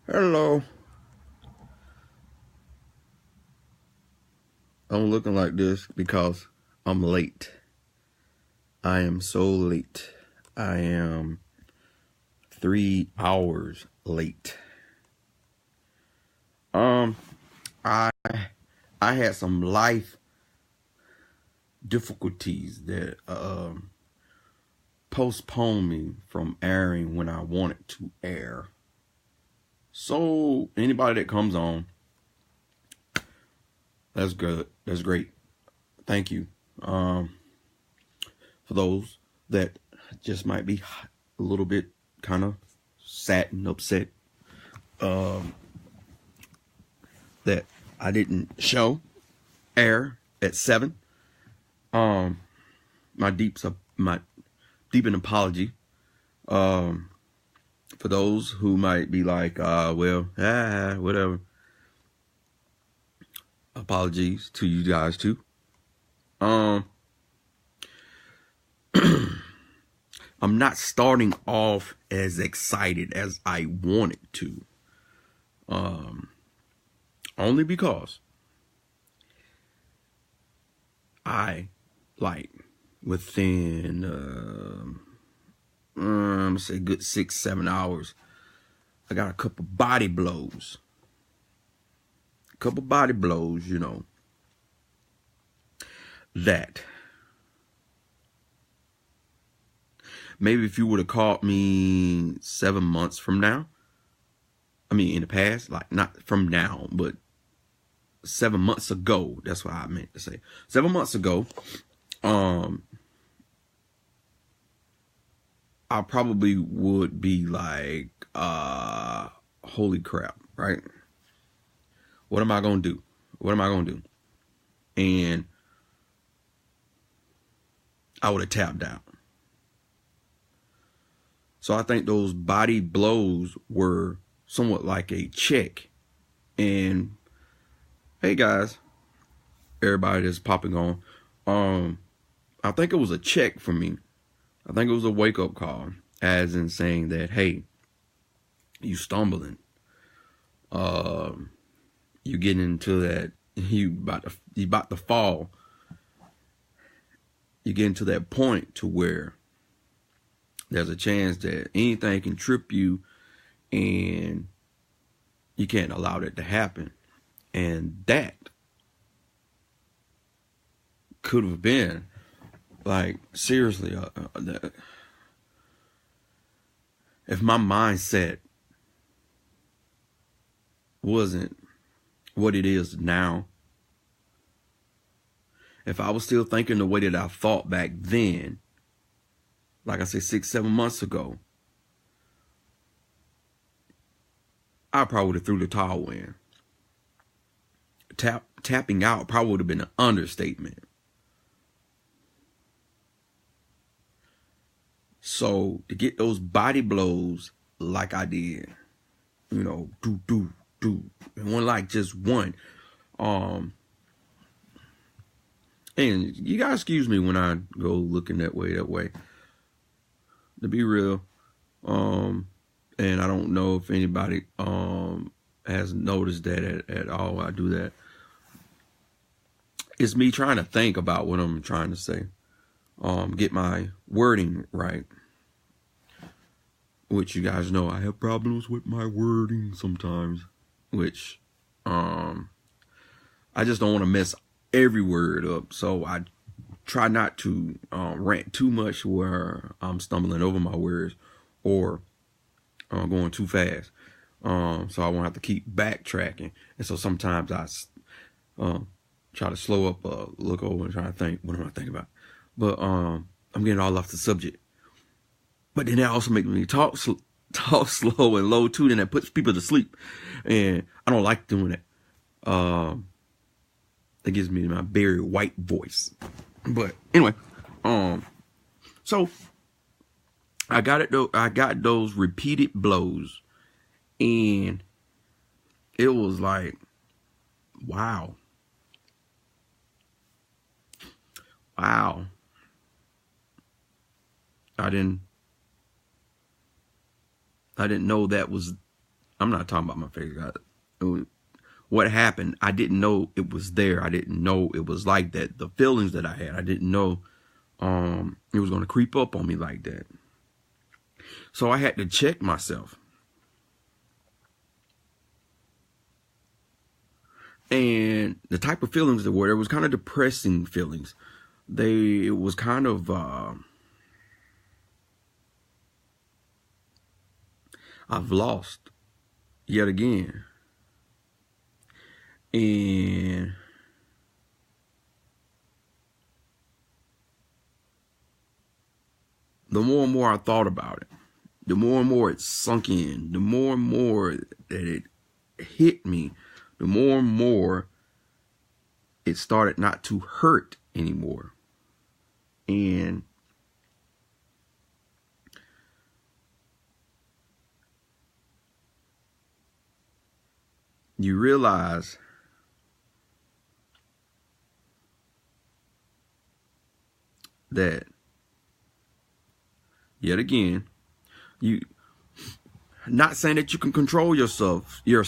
Hello. I'm looking like this because I'm late. I am so late. I am 3 hours late. I I had some life difficulties that postponed me from airing when I wanted to air. So anybody that comes on, that's good. That's great. Thank you. For those that just might be a little bit kind of sad and upset that I didn't show air at 7. My deep an apology. For those who might be like, whatever. Apologies to you guys too. I'm not starting off as excited as I wanted to. Only because I, like, within, I'm gonna say good 6-7 hours, I got a couple body blows. You know, that maybe if you would have caught me 7 months from now, I mean in the past, like not from now, but 7 months ago, that's what I meant to say. 7 months ago, I probably would be like, holy crap, right? What am I gonna do? And I would have tapped out. So I think those body blows were somewhat like a check. And hey guys, everybody that's popping on, I think it was a check for me. I think it was a wake-up call, as in saying that, hey, you stumbling. You getting into that, you about to fall. You get into that point to where there's a chance that anything can trip you, and you can't allow that to happen. And that could have been, like, seriously, if my mindset wasn't what it is now, if I was still thinking the way that I thought back then, like I said, 6-7 months ago, I probably would have threw the towel in. Tapping out probably would have been an understatement. So to get those body blows like I did, you know, do, and one like just one, and you guys excuse me when I go looking that way. To be real, and I don't know if anybody has noticed that at all. I do that. It's me trying to think about what I'm trying to say, get my wording right. Which you guys know I have problems with my wording sometimes. Which I just don't want to mess every word up. So I try not to rant too much where I'm stumbling over my words or going too fast. So I won't have to keep backtracking. And so sometimes I try to slow up, look over and try to think, what am I thinking about? But I'm getting all off the subject. But then that also makes me talk slow and low too. Then that puts people to sleep. And I don't like doing that. It gives me my very white voice. But anyway, so I got it though. I got those repeated blows, and it was like, wow. I didn't know that was I'm not talking about my face, guys. What happened, I didn't know it was there. I didn't know it was like that. The feelings that I had, I didn't know it was going to creep up on me like that. So I had to check myself. And the type of feelings there was kind of depressing feelings. It was kind of I've lost yet again. And the more and more I thought about it, the more and more it sunk in, the more and more that it hit me, the more and more it started not to hurt anymore. And you realize that yet again, not saying that you can control yourself. You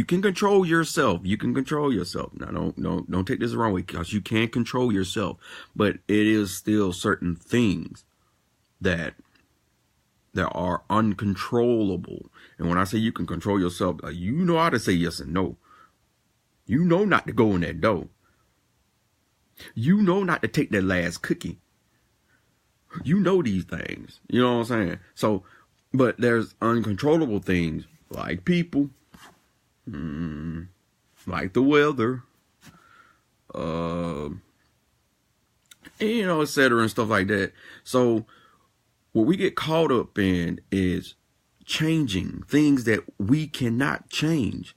can control yourself. You can control yourself. Now, don't take this the wrong way, because you can control yourself. But it is still certain things that are uncontrollable. And when I say you can control yourself, you know how to say yes and no. You know not to go in that door. You know not to take that last cookie. You know these things. You know what I'm saying? So, but there's uncontrollable things like people, like the weather, et cetera, and stuff like that. So what we get caught up in is changing things that we cannot change.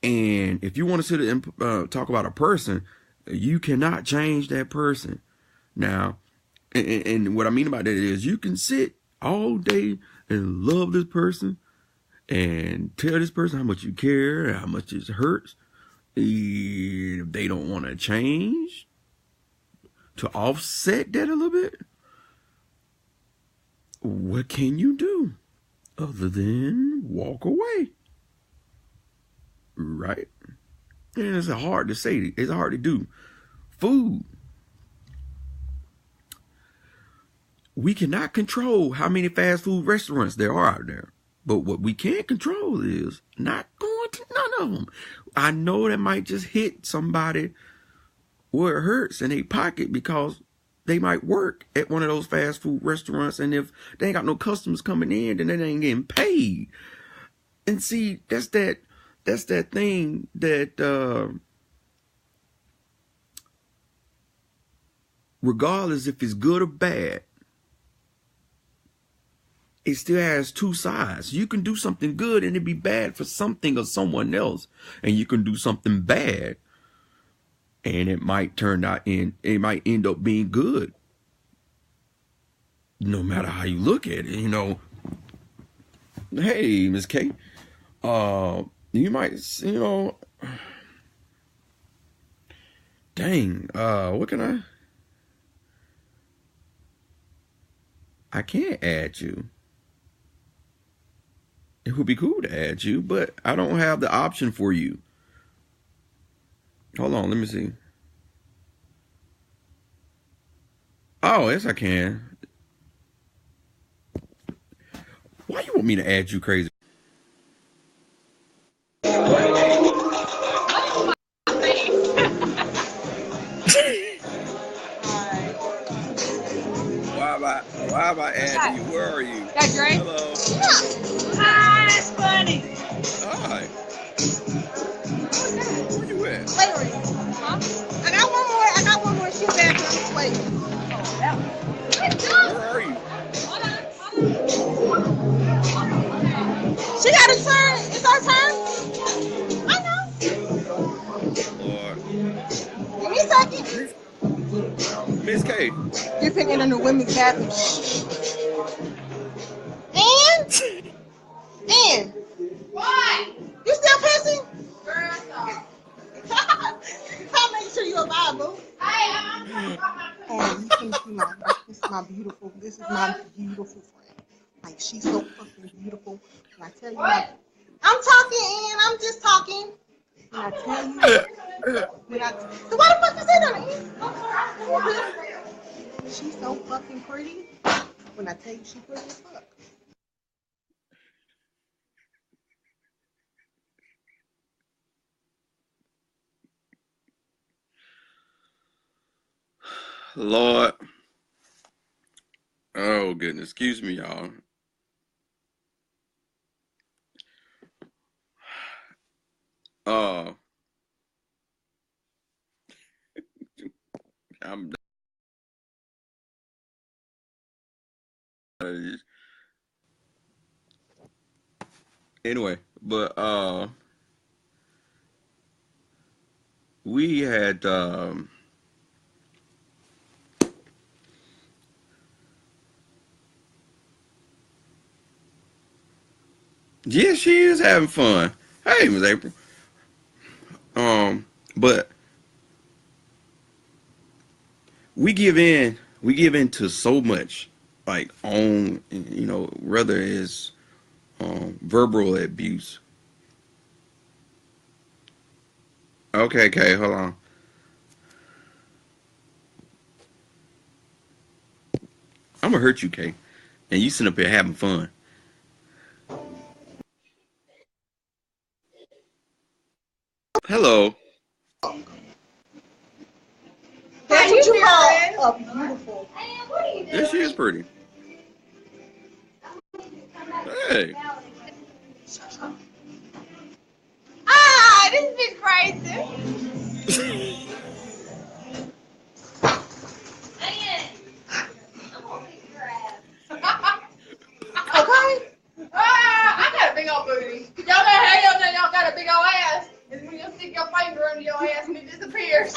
And if you want to sit and talk about a person, you cannot change that person. Now, and what I mean about that is you can sit all day and love this person and tell this person how much you care, how much it hurts. If they don't want to change to offset that a little bit, what can you do other than walk away? Right? And it's hard to say. It's hard to do. Food. We cannot control how many fast food restaurants there are out there. But what we can control is not going to none of them. I know that might just hit somebody where it hurts in their pocket, because they might work at one of those fast food restaurants, and if they ain't got no customers coming in, then they ain't getting paid. And see, that's that thing that regardless if it's good or bad, it still has two sides. You can do something good and it be bad for something or someone else. And you can do something bad and it might end up being good. No matter how you look at it, Hey, Miss K, you might, dang, what can I can't add you. It would be cool to add you, but I don't have the option for you. Hold on, let me see. Oh, yes, I can. Why you want me to add you, crazy? Why am I adding you? Where are you? That's right. Hello. Hi, it's funny. Hi. Where you at? Larry. Huh? I got one more shit back on the plate. Where are you? She got a turn. It's her turn. I know. Lord. Give me a second. Miss K. You're picking in the women's bathroom. And why? You still pissing? Girl, stop. I'll make sure you're alive, boo. And you can see this is my beautiful friend. Like, she's so fucking beautiful. And I tell you, I'm talking, and I'm just talking. When I tell you, so why the fuck you say that? She's so fucking pretty. When I tell you she pretty as fuck. Lord. Oh, goodness. Excuse me, y'all. Uh, I'm anyway, but we had yeah, she is having fun. Hey, Miss April. But we give in to so much, like on, whether it's verbal abuse. Okay, okay, hold on. I'm gonna hurt you, Kay, and you sitting up here having fun. Hello. That's what you call a beautiful. Yeah, she is pretty. Hey. Ah, this bitch crazy. Okay. I got a big old booty. Y'all got hair on y'all got a big old ass. It's when you stick your finger under your ass and it disappears.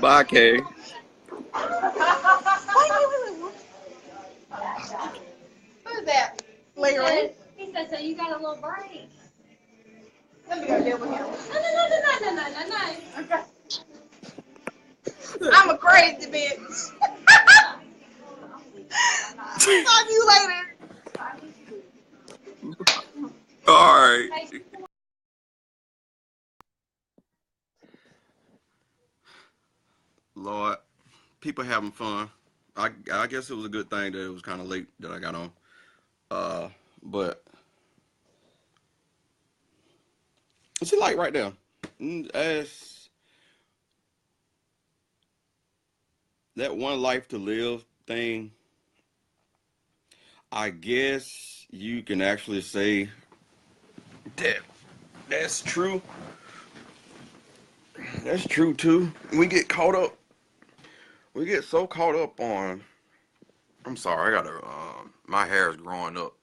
Bye, Kay. Wait. Who's that? LaRon. He said, so you got a little break. Let me go deal with him. No. Okay. I'm a crazy bitch. Talk to you later. All right. Lord, people having fun. I guess it was a good thing that it was kind of late that I got on. But what's it like right there? As that one life to live thing, I guess you can actually say that that's true. That's true too. We get caught up. We get so caught up on. I'm sorry, I gotta. My hair is growing up.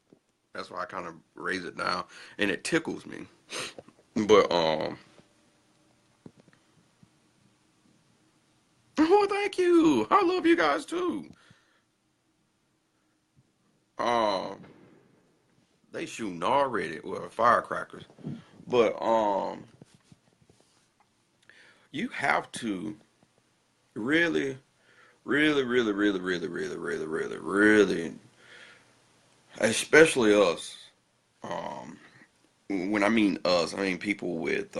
That's why I kind of raise it down, and it tickles me. But oh, thank you. I love you guys too. Um, they shooting already with firecrackers, but you have to really, really, especially us. Um, when I mean us, I mean people with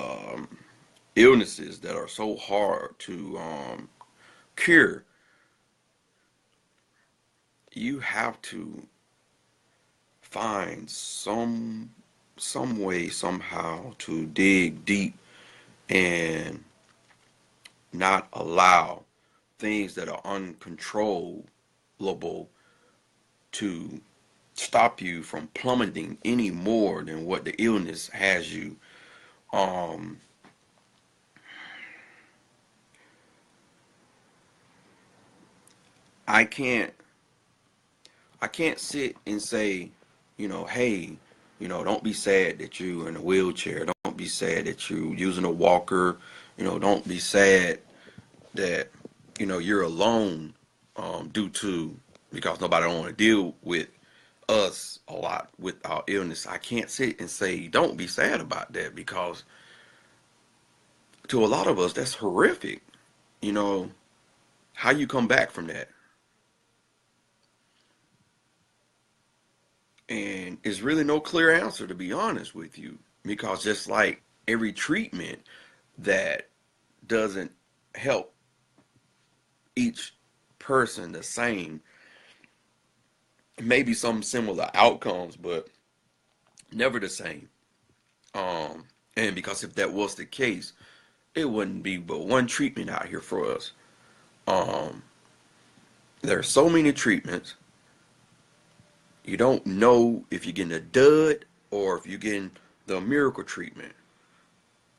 illnesses that are so hard to cure. You have to find some way somehow to dig deep and not allow things that are uncontrollable to stop you from plummeting any more than what the illness has you. Um, I can't I can't sit and say, hey, don't be sad that you're in a wheelchair. Don't be sad that you're using a walker. Don't be sad that you're alone due to because nobody don't want to deal with us a lot with our illness. I can't sit and say don't be sad about that because to a lot of us that's horrific. You know how you come back from that. And it's really no clear answer, to be honest with you, because just like every treatment that doesn't help each person the same, maybe some similar outcomes, but never the same. And because if that was the case, it wouldn't be but one treatment out here for us. Um, there are so many treatments. You don't know if you're getting a dud or if you're getting the miracle treatment.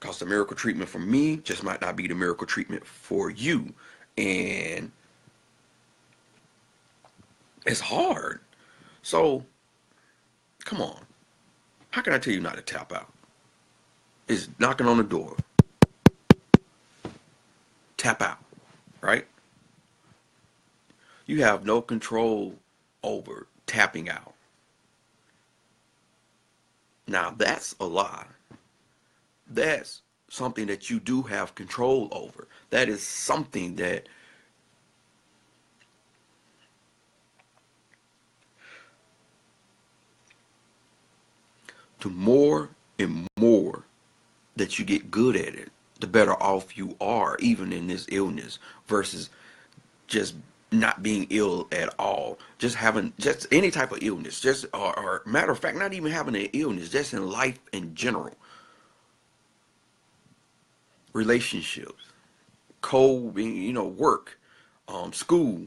Because the miracle treatment for me just might not be the miracle treatment for you. And it's hard. So, come on. How can I tell you not to tap out? It's knocking on the door. Tap out, right? You have no control over tapping out. Now, that's a lie. That's something that you do have control over. That is something that the more and more that you get good at it, the better off you are, even in this illness, versus just not being ill at all. Just having just any type of illness, just or matter of fact, not even having an illness, just in life in general. Relationships, work, school.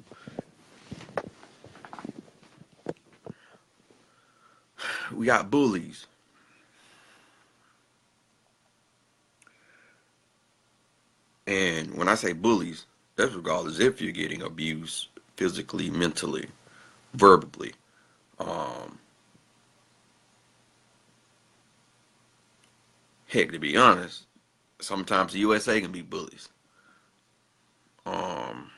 We got bullies. And when I say bullies, that's regardless if you're getting abused physically, mentally, verbally. Um, Heck, to be honest, sometimes the USA can be bullies. Um,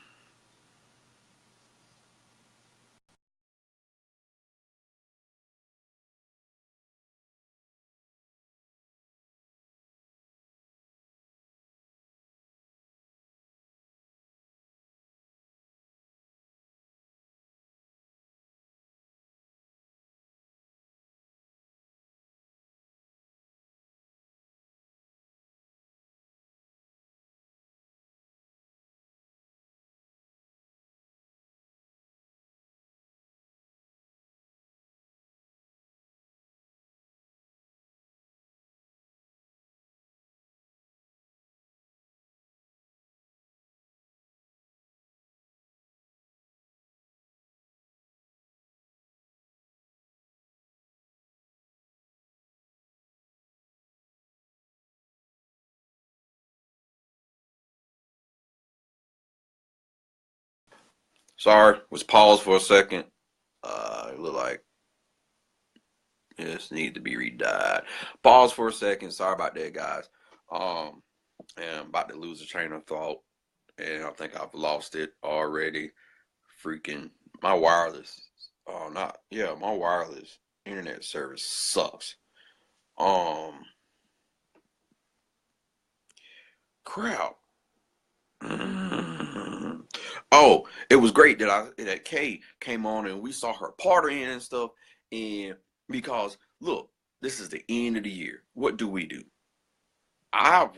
Sorry, was paused for a second. It looked like this needs to be redied. Pause for a second. Sorry about that, guys. Um, and I'm about to lose a train of thought, and I think I've lost it already. Freaking my wireless. Not yeah, my wireless internet service sucks. Um, Crap. Oh, it was great that Kay came on and we saw her partying and stuff. And because look, this is the end of the year. What do we do? I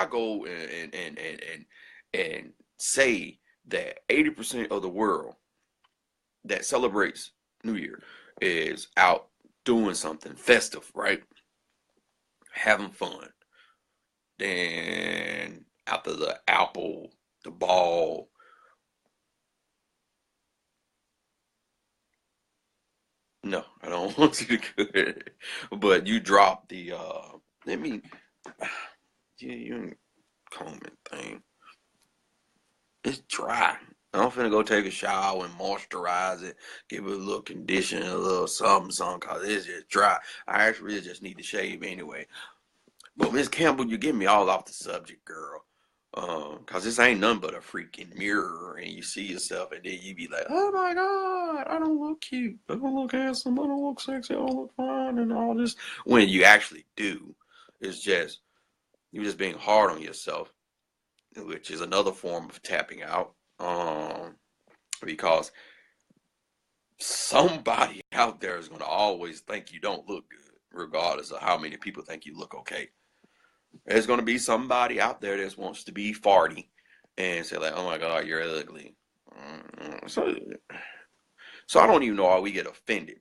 go and say that 80% of the world that celebrates New Year is out doing something festive, right? Having fun. Then after the apple, the ball. No, I don't want you to do it. But you drop the let me yeah, you combing thing. It's dry. I'm finna go take a shower and moisturize it, give it a little condition, a little something, cause it's just dry. I actually just need to shave anyway. But Miss Campbell, you get me all off the subject, girl. Cause this ain't nothing but a freaking mirror, and you see yourself, and then you be like, "Oh my God, I don't look cute, I don't look handsome, I don't look sexy, I don't look fine," and all this. When you actually do, it's just you're just being hard on yourself, which is another form of tapping out. Because somebody out there is going to always think you don't look good, regardless of how many people think you look okay. There's going to be somebody out there that wants to be farty and say like, oh my God, you're ugly. So I don't even know why we get offended.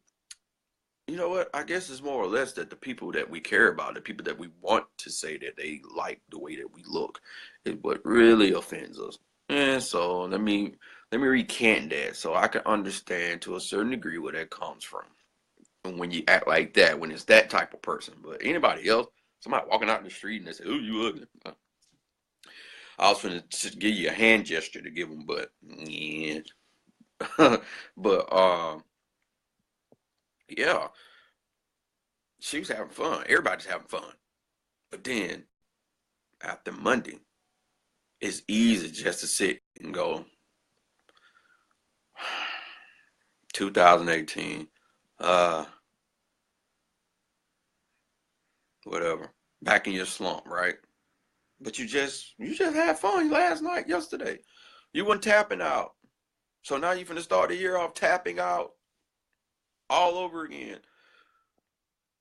You know what? I guess it's more or less that the people that we care about, the people that we want to say that they like the way that we look, is what really offends us. And so let me recant that so I can understand to a certain degree where that comes from. And when you act like that, when it's that type of person, but anybody else, somebody walking out in the street and they say, "Oh, you ugly." I was going to give you a hand gesture to give them, but yeah. But yeah, she was having fun. Everybody's having fun. But then after Monday, it's easy just to sit and go, 2018, whatever. Back in your slump, right? But you just had fun last night, yesterday. You weren't tapping out. So now you're gonna start the year off tapping out all over again.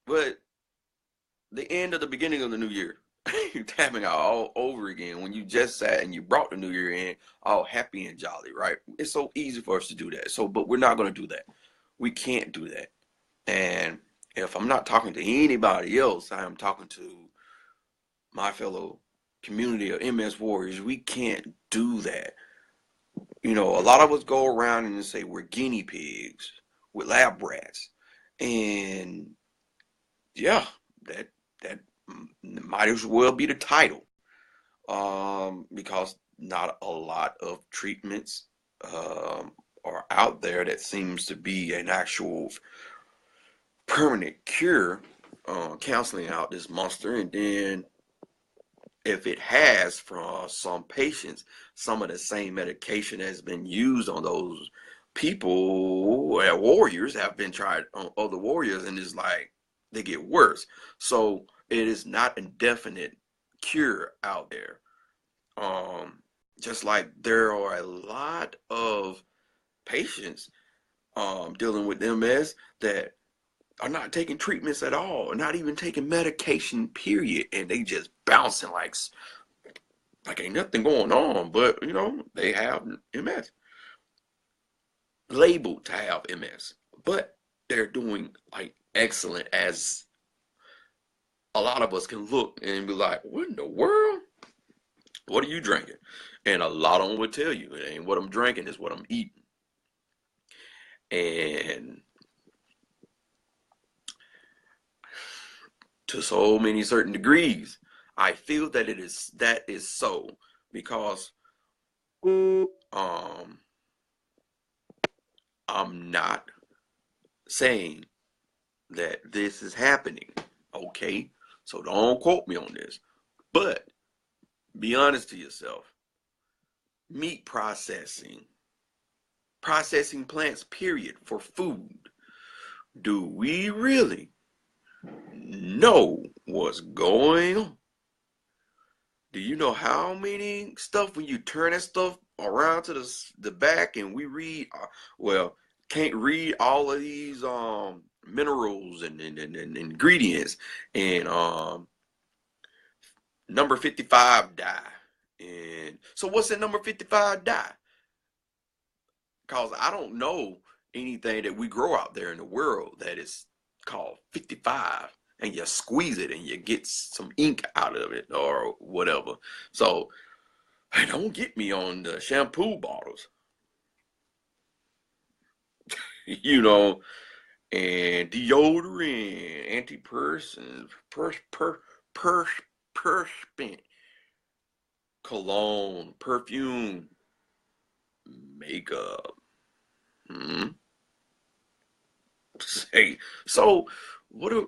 But the end of the beginning of the new year, you're tapping out all over again when you just sat and you brought the new year in all happy and jolly, right? It's so easy for us to do that. So, but we're not gonna do that. We can't do that. And if I'm not talking to anybody else, I am talking to my fellow community of MS warriors. We can't do that. You know, a lot of us go around and say we're guinea pigs, we're lab rats, and yeah, that might as well be the title, because not a lot of treatments are out there that seems to be an actual permanent cure, canceling out this monster. And then if it has, for some patients, some of the same medication has been used on those people, warriors have been tried on other warriors, and it's like they get worse. So it is not a definite cure out there. Just like there are a lot of patients dealing with MS that are not taking treatments at all, not even taking medication, period, and they just bouncing like ain't nothing going on, but you know, they have MS, labeled to have MS, but they're doing like excellent, as a lot of us can look and be like, what in the world? What are you drinking? And a lot of them would tell you it ain't what I'm drinking, it's what I'm eating. And to so many certain degrees, I feel that that is so, because I'm not saying that this is happening, okay? So don't quote me on this. But be honest to yourself. Meat processing plants, period, for food. Do we really know what's going on? Do you know how many stuff, when you turn that stuff around to the back and we read, well, can't read all of these minerals and ingredients, and number 55 dye. And so what's in number 55 dye? Because I don't know anything that we grow out there in the world that is called 55, and you squeeze it and you get some ink out of it or whatever. So don't get me on the shampoo bottles, you know, and deodorant, antiperspirant, perspirant, cologne, perfume, makeup. Hey, so what are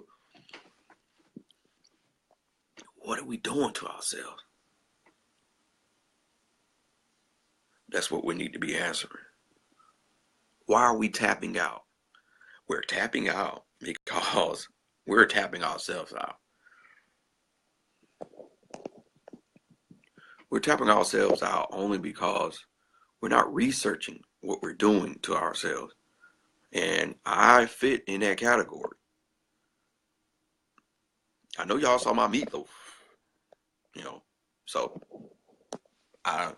we doing to ourselves? That's what we need to be answering. Why are we tapping out? We're tapping out because we're tapping ourselves out. We're tapping ourselves out only because we're not researching what we're doing to ourselves. And I fit in that category. I know y'all saw my meatloaf, you know, so I,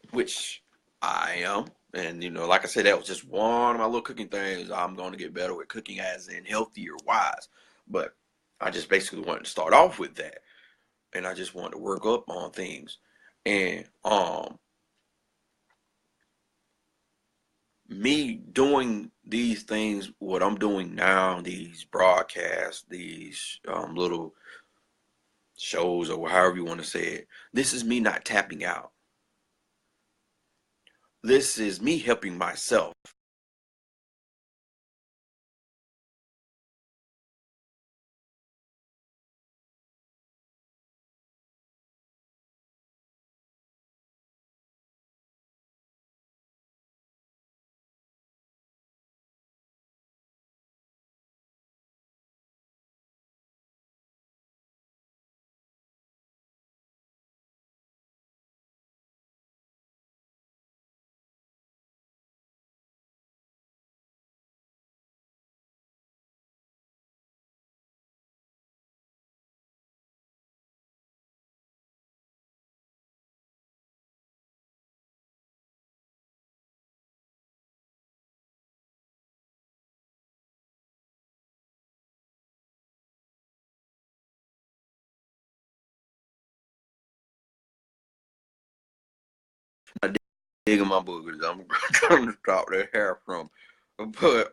which I am. And, you know, like I said, that was just one of my little cooking things. I'm going to get better with cooking as in healthier wise. But I just basically wanted to start off with that. And I just wanted to work up on things. And me doing these things, what I'm doing now, these broadcasts, these little shows, or however you want to say it, this is me not tapping out. This is me helping myself. I digging my boogers. I'm trying to stop that hair from, but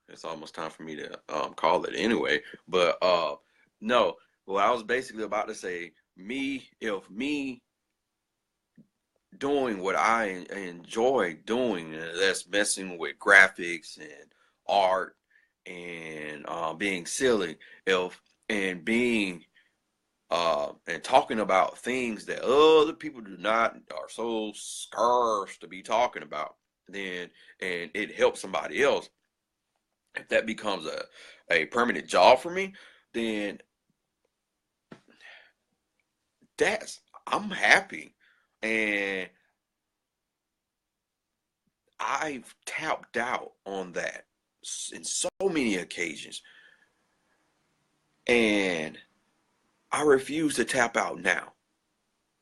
it's almost time for me to call it anyway. But no, well, I was basically about to say, if me doing what I enjoy doing, that's messing with graphics and art and being silly, if and being and talking about things that other people do not, are so scarce to be talking about, then and it helps somebody else, if that becomes a permanent job for me, then that's I'm happy. And I've tapped out on that in so many occasions, and I refuse to tap out now.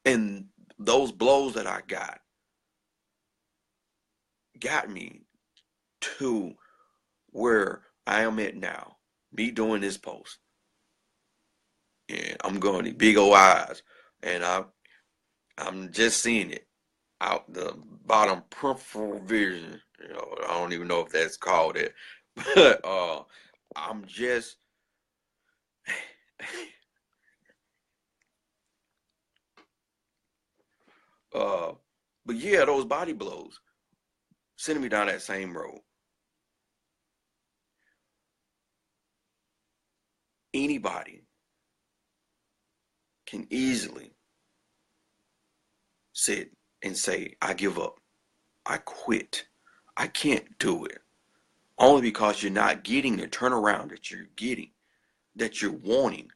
And those blows that I got me to where I am at now. Me doing this post, and I'm going to big old eyes, and I'm just seeing it out the bottom peripheral vision. You know, I don't even know if that's called it, but I'm just uh, but yeah, those body blows sending me down that same road. Anybody can easily sit and say, I give up, I quit, I can't do it. Only because you're not getting the turnaround that you're getting, that you're wanting.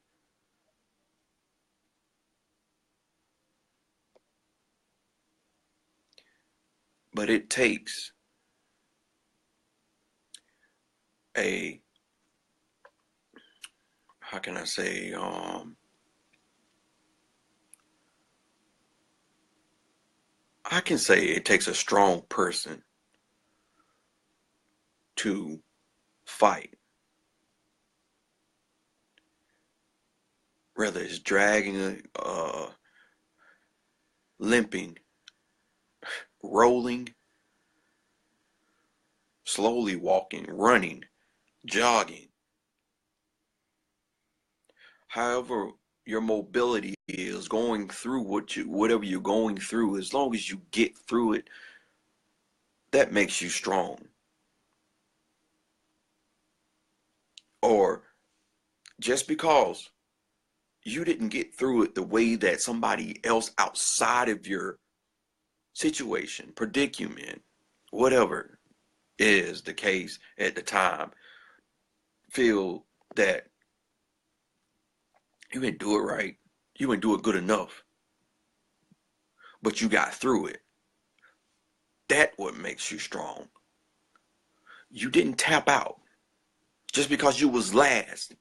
But it takes a, how can I say, I can say it takes a strong person to fight. Whether it's dragging, limping, rolling, slowly walking, running, jogging. However your mobility is going through whatever you're going through, as long as you get through it, that makes you strong. Or just because you didn't get through it the way that somebody else outside of your situation, predicament, whatever is the case at the time, feel that you didn't do it right, you didn't do it good enough, but you got through it. That what makes you strong. You didn't tap out just because you was last.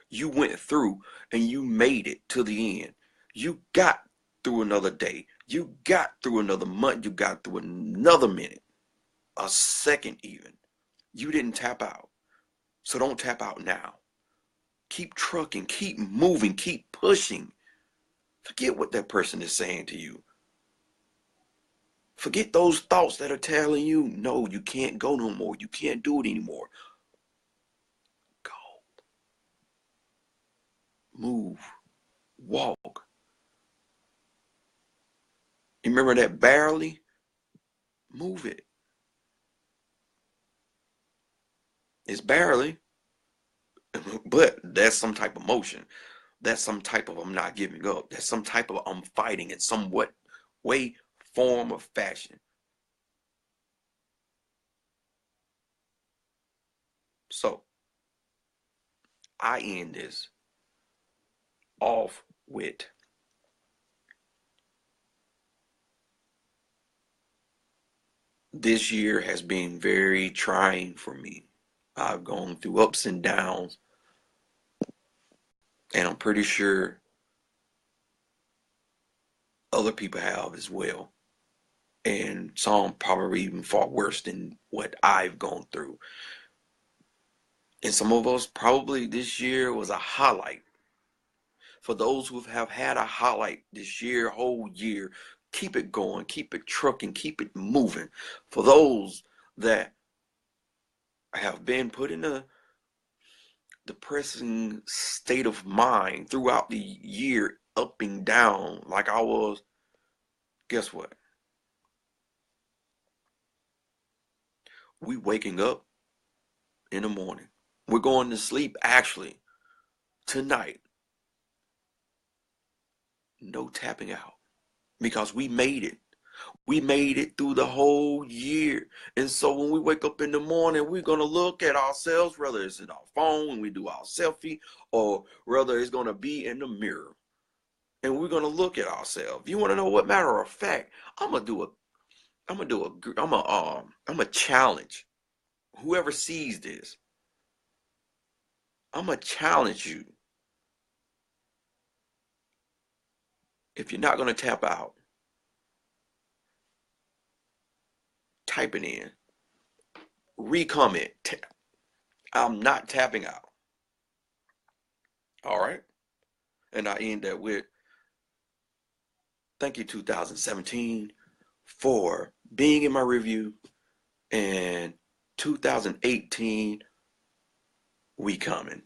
You went through and you made it to the end. You got through another day. You got through another month. You got through another minute, a second even. You didn't tap out. So don't tap out now. Keep trucking, keep moving, keep pushing. Forget what that person is saying to you. Forget those thoughts that are telling you, no, you can't go no more. You can't do it anymore. Go. Move. Walk. You remember that barely? Move it. It's barely, but that's some type of motion. That's some type of I'm not giving up. That's some type of I'm fighting in some way, form, or fashion. So I end this off with this year has been very trying for me. I've gone through ups and downs, and I'm pretty sure other people have as well. And some probably even far worse than what I've gone through. And some of us probably this year was a highlight. For those who have had a highlight this year, whole year, keep it going, keep it trucking, keep it moving. For those that have been put in a depressing state of mind throughout the year, up and down, like I was, guess what? We waking up in the morning. We're going to sleep actually tonight. No tapping out because we made it. We made it through the whole year. And so when we wake up in the morning, we're going to look at ourselves, whether it's in our phone when we do our selfie, or whether it's going to be in the mirror. And we're going to look at ourselves. You want to know what matter of fact? I'm going to challenge whoever sees this. I'm going to challenge you. If you're not going to tap out, type it in. Recomment. I'm not tapping out. All right. And I end that with thank you 2017 for being in my review, and 2018 we coming.